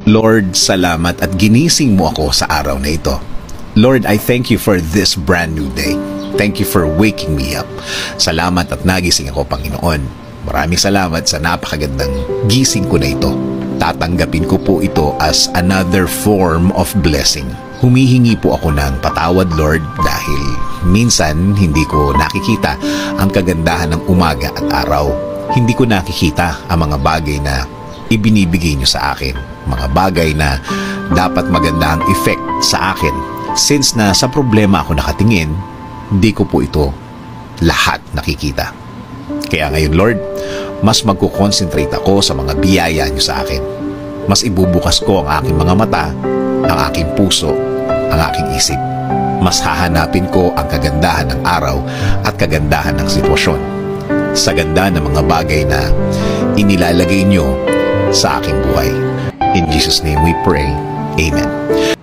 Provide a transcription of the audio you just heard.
Lord, salamat at ginising mo ako sa araw na ito. Lord, I thank you for this brand new day. Thank you for waking me up. Salamat at nagising ako, Panginoon. Maraming salamat sa napakagandang gising ko na ito. Tatanggapin ko po ito as another form of blessing. Humihingi po ako ng patawad, Lord, dahil minsan hindi ko nakikita ang kagandahan ng umaga at araw. Hindi ko nakikita ang mga bagay na ibinibigay niyo sa akin. Mga bagay na dapat maganda ang effect sa akin. Since na sa problema ako nakatingin, hindi ko po ito lahat nakikita. Kaya ngayon, Lord, mas magkukonsentrate ako sa mga biyaya niyo sa akin. Mas ibubukas ko ang aking mga mata, ang aking puso, ang aking isip. Mas hahanapin ko ang kagandahan ng araw at kagandahan ng sitwasyon. Sa ganda ng mga bagay na inilalagay niyo sa aking buhay. In Jesus' name we pray. Amen.